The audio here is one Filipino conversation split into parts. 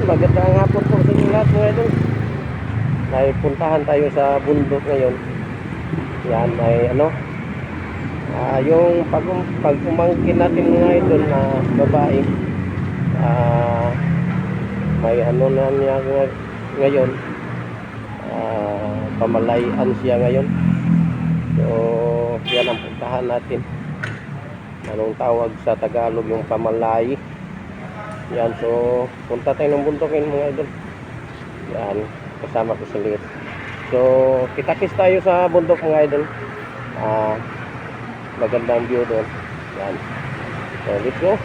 magandang hapon po sa inyo lahat mga idol. May puntahan tayo sa bundok ngayon. Yan ay yung pag-umangkin natin mga idol na babae. May na niya ngayon. Pamalayan siya ngayon. So yan ang puntahan natin. Anong tawag sa Tagalog yung pamalay? Yan, so punta tayo ng buntokin mga idol. Yan, kasama ko sa liit. So kita-kits tayo sa bundok mga idol. Magandang view doon. Yan, so let's go.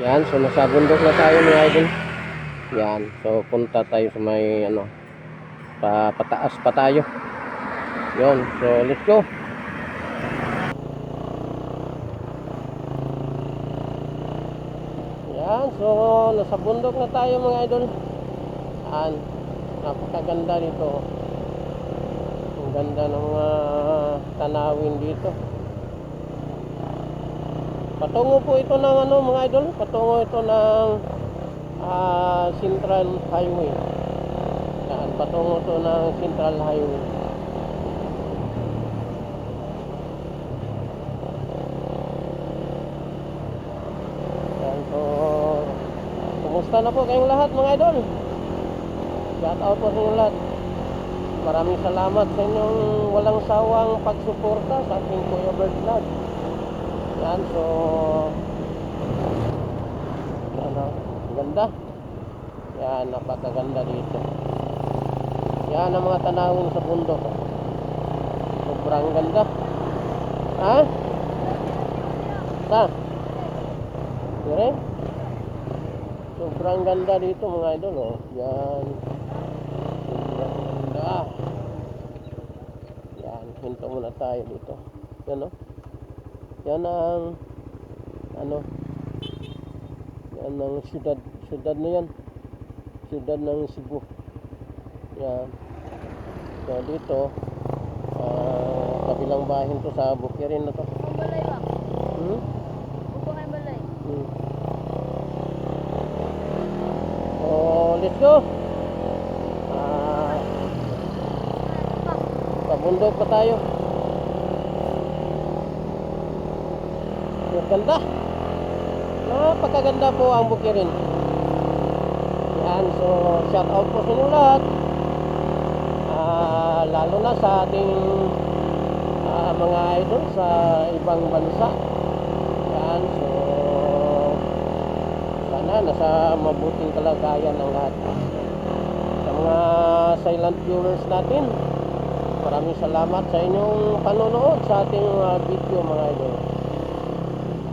Yan, so nasa bundok na tayo mga idol. Yan, so punta tayo sa may pataas pa tayo. Yun, so let's go. Yan, so nasa bundok na tayo mga idol. Yan, napakaganda dito. Ang ganda ng mga tanawin dito. Patungo po ito ng mga idol, patungo ito ng Central Highway. Yan, patungo ito ng Central Highway. Yan, so kumusta na po kayong lahat mga idol? Shout out po sa inyong lahat. Maraming salamat sa inyong walang sawang pagsuporta sa ating Kuya Bird Vlog. Yan, so ganda. Yan, napakaganda dito. Yan ang mga tanawin sa bundok. Sobrang ganda. Ha? Sa? Dire? Sobrang ganda dito mga idol, oh. Yan. Sobrang ganda. Yan, hinto muna tayo dito. Yan, oh. Yan ang yan ang syudad na yan. Syudad ng Cebu. Yan. So dito kabilang bahin to sa Bukirin na to. Balay ba? Upang ay balay. So let's go. Pabundok pa tayo. Ganda. Napakaganda po ang Bukirin. Yan, so shout out po sa inyo lahat. Lalo na sa ating mga idol sa ibang bansa. Yan, so sana nasa mabuting kalagayan ng lahat. Sa mga silent viewers natin, maraming salamat sa inyong panonood sa ating video mga idol.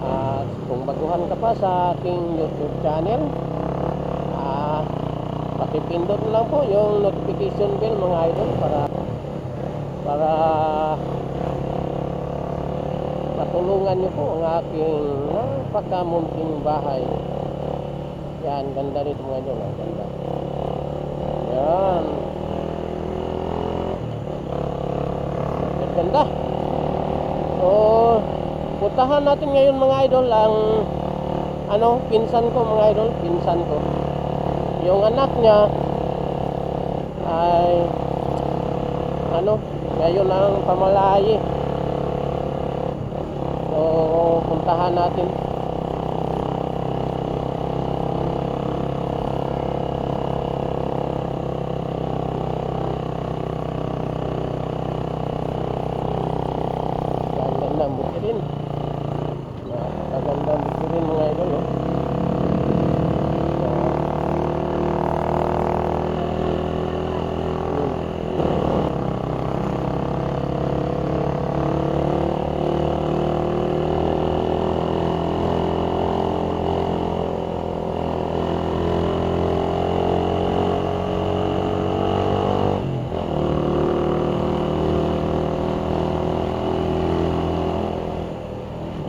At kung baguhan ka pa sa aking YouTube channel, pakipindot lang po yung notification bell mga idol para matulungan nyo po ang aking napakamunting bahay. Yan, ganda rito mga idol, ganda. Yan, ganda. So puntahan natin ngayon mga idol ang pinsan ko mga idol, pinsan ko. Yung anak niya ay ngayon ang pamalaye. So puntahan natin. Ganda ang Bukirin. Napakaganda ang Bukirin mga idol, oh.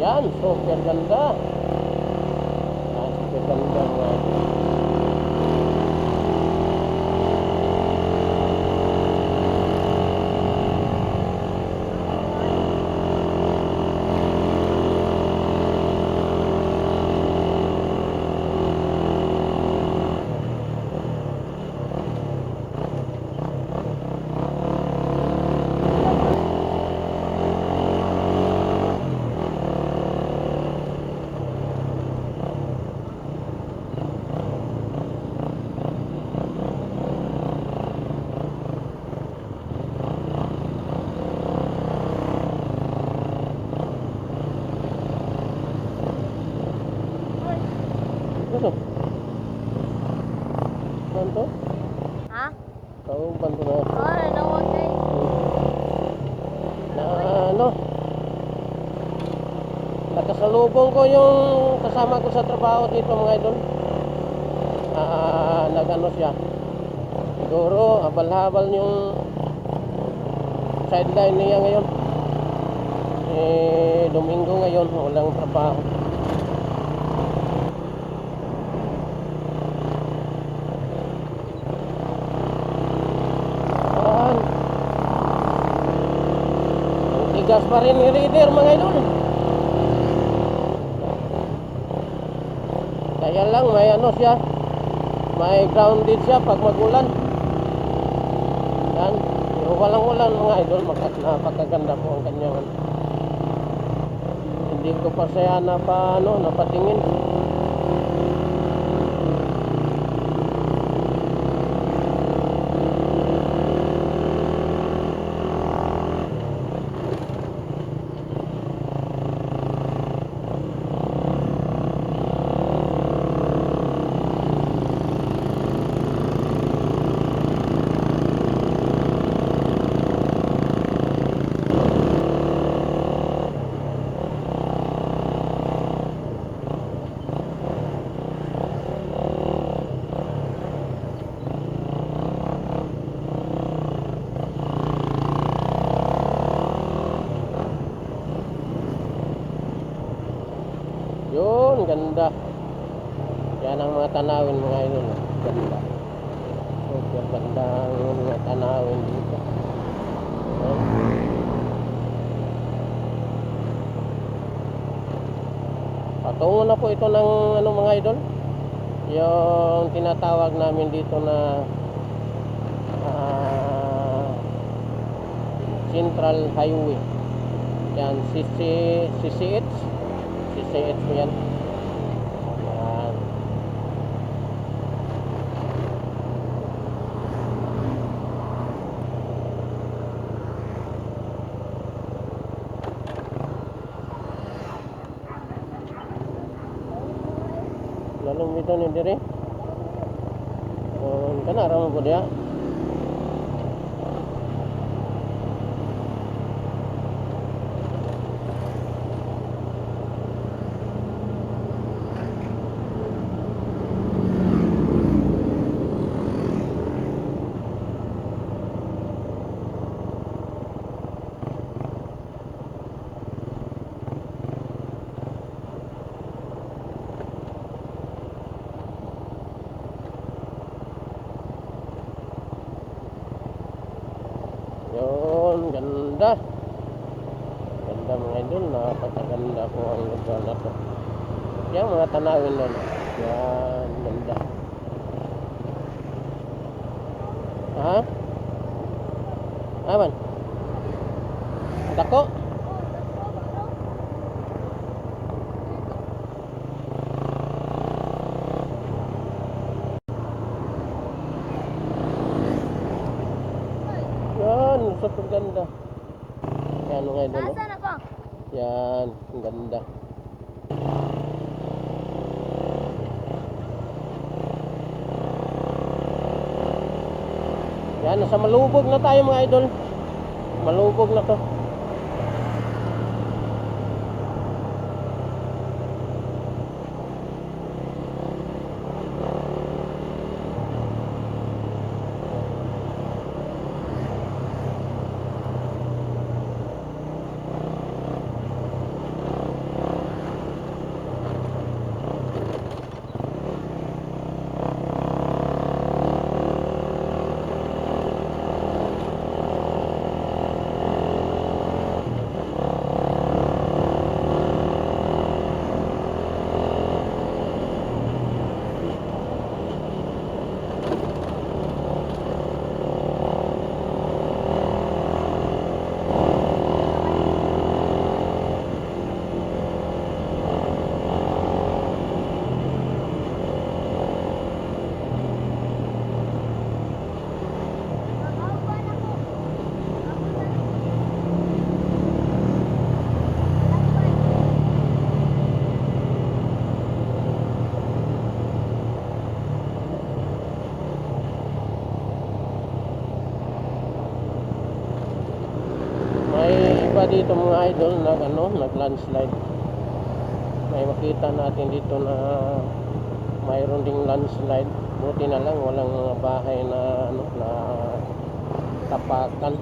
Yan, super ganda. Yan, super ganda mga idol. Nasalubong ko yung kasama ko sa trabaho dito mga idol. Nagano siya. Siguro habal-habal yung sideline niya ngayon. Domingo ngayon, walang trabaho. Ayan. Ang tigas pa rin ni Reader mga idol. Kaya lang may ano siya, may grounded siya pag magulan. Yan, pero walang ulan mga idol, napakaganda po ang kanyang ano. Hindi ko pa siya napatingin. Yun, ganda. Yan ang mga tanawin mga idol. Ganda. Super ganda ang mga tanawin dito. Patungo na po ito ng ano mga idol. Yung tinatawag namin dito na Central Highway. Yan, CCH mo yan. Yan. Lalong dito ni diri. Kanara mo po dia. Yun, ganda. Ganda mga idol, napakaganda po ang lugar na to. Yan mga tanawin doon. Yan, ganda. Ha? Aman? Dako? Yan, super ganda. Yan mga idol. Nasaan na pa? Yan, ang ganda. Yan, nasa Malubog na tayo mga idol. Malubog na to. May iba dito mga idol nag landslide. may makita natin dito na mayroon ding landslide. Buti na lang walang mga bahay na ano na tapakan.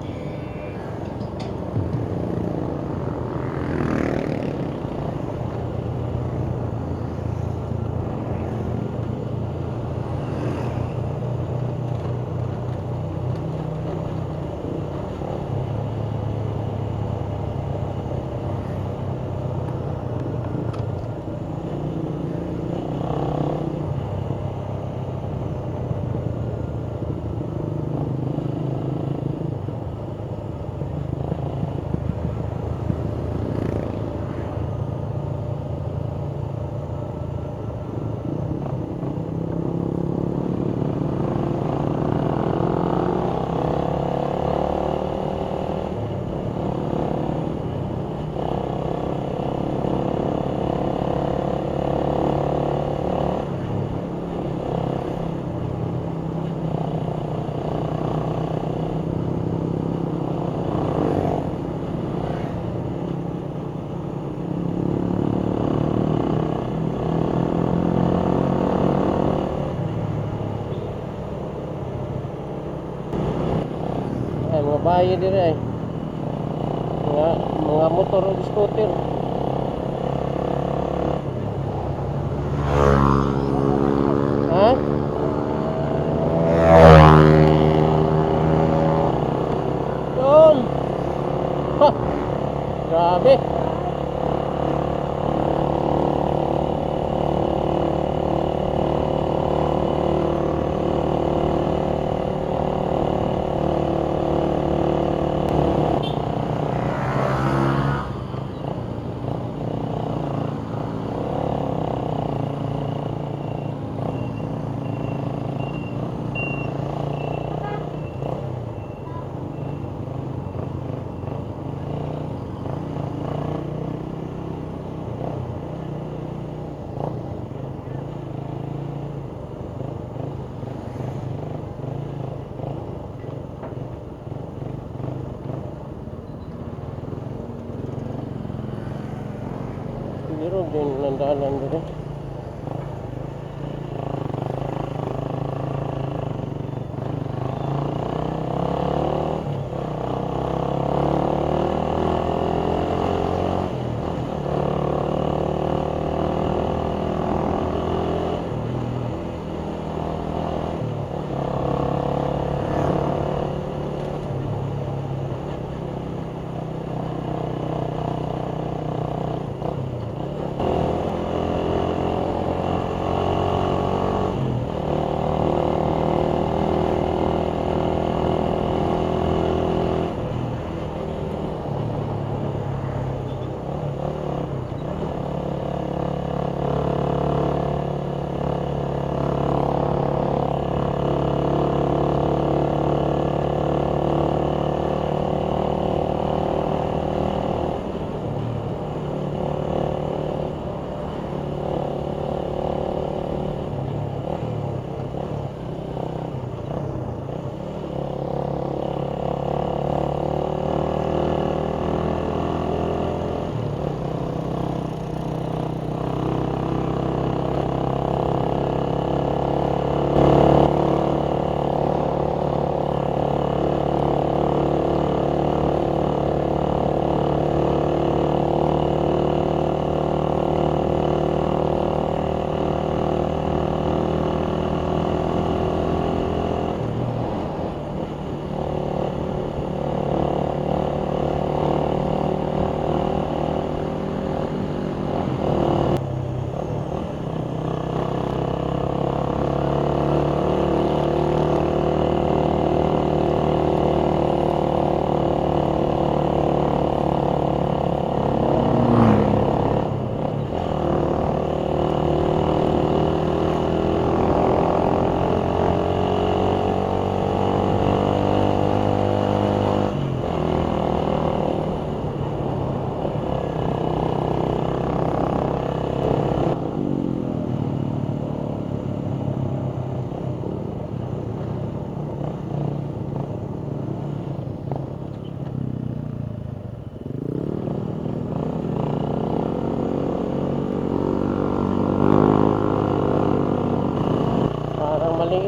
Ay, mga bahay din ay. Mga motor o scooter. Ha? Yun! Ha! Grabe! Meron din nandalan din.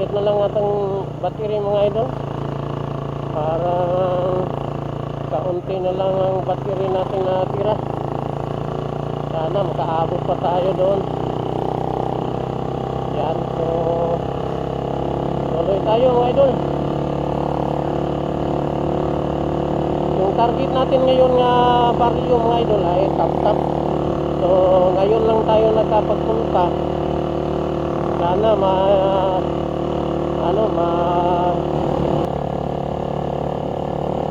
maliit na lang atang battery mga idol. Para kaunti na lang ang battery natin na tira. Sana makaabot pa tayo doon. Yan, so tuloy tayo mga idol. Yung target natin ngayon nga baryo mga idol ay tap-tap. So ngayon lang tayo nagkapagpunta. Sana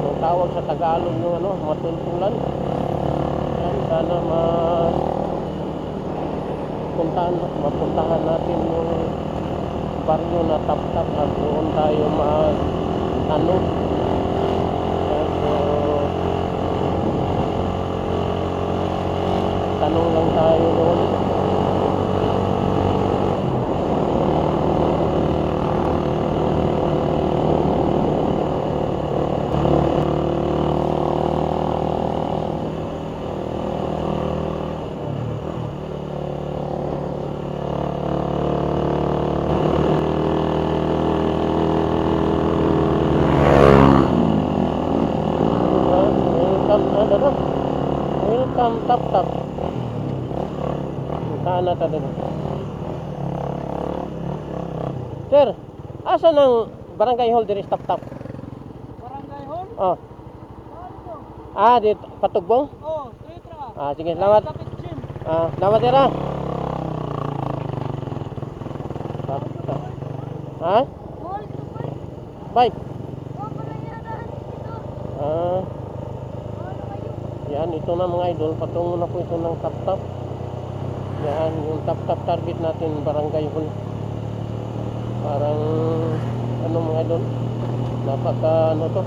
yung tawag sa Tagalog yung matultulan. Yan, sana mapuntahan natin yung baryo na tap-tap at doon tayo mag-tanong. Yan, so tanong lang tayo doon. Welcome tap-tap. Puntahan natin din. Sir, asan ang barangay hall diri tap-tap? Barangay hall? Oh. Ano? Dito Patugbong? Oh, straight ra. Sige, salamat. Kapit gym. Salamat sir. Tap-tap. Mall dito pa. Bye. Oh, pala yan dito. Ah, Ano kayo? yan ito na mga idol, patungo na po ito ng tap-tap. Yan yung tap-tap target natin, barangay hall. Parang mga idol, napaka to.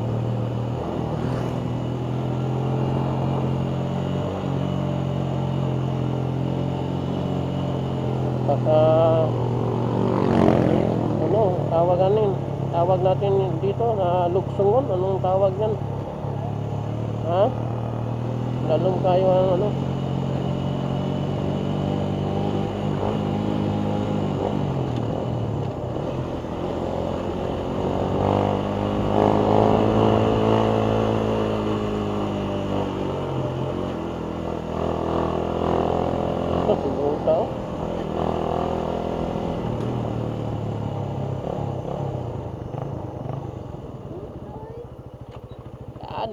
Napaka tawag natin dito na luksungon, anong tawag yan? Lalong kayo ang siguro tao.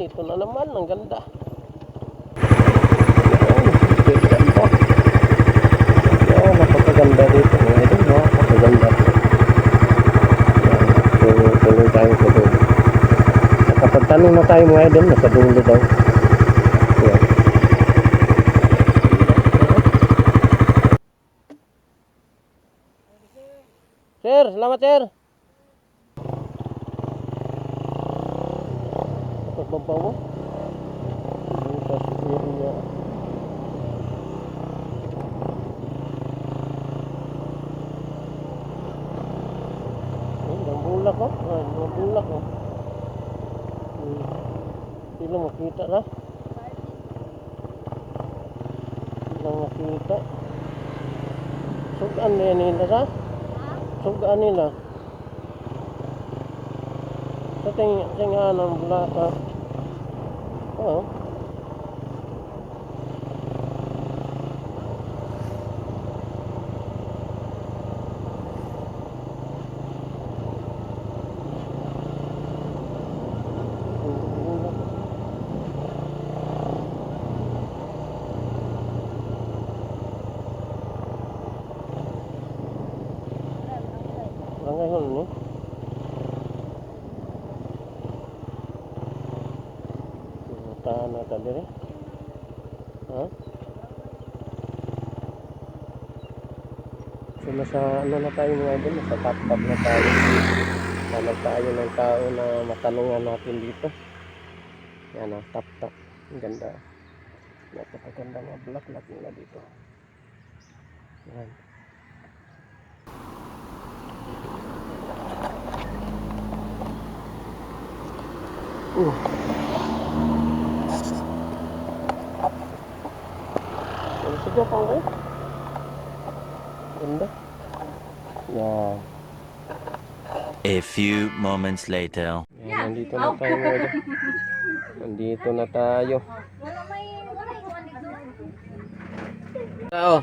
Dito na naman, ang ganda. Napakaganda dito mga idol, napakaganda. Tuloy tayo sa dulo. Nakapagtanong na tayo mga idol, nasa dulo daw. Yan. Sir, salamat sir. Babaw sa area. Bulak bulak sila makita na sugaan nila sa sugaan nila sa tingaan ng bulak oh. Barangay ni tahan na tadi so nasa na tayo mga idol, nasa tap-tap na tayo. Hanap tayo ng tao na matanungan natin dito. Yan tap-tap, ang ganda, napakaganda ng bulaklak nila dito. Yan. Sige pa kayo. Ganda. Yan. A few moments later. Yan, nandito na tayo mga idol. Nandito na tayo. Wala iwan dito. Oo.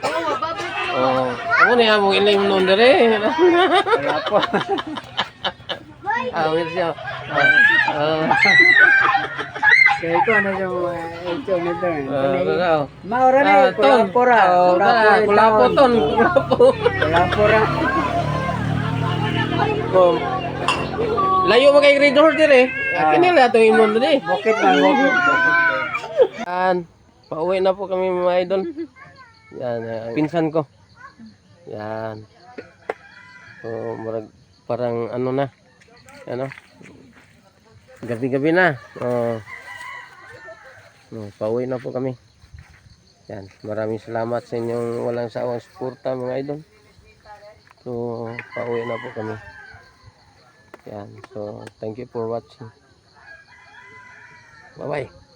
Oh. Ako na yan, mong ilay mo noon dere. Wala po. Will siya. Kaya ito ano yung ito nito. Maura na yung ton. kulapura. Kulapo ton. Kulapura. Layo mo kay Green Horse dire. Kinila to imon dire. Bukit man, bukit. Yan. Pauwi na po kami mga idol. Yan, pinsan ko. Yan. So, parang ano na. Ano? Gabi-gabi na. Pauwi na po kami. Yan. Maraming salamat sa inyong walang sawang suporta mga idol. So, pauwi na po kami. Yan. So, thank you for watching. Bye-bye.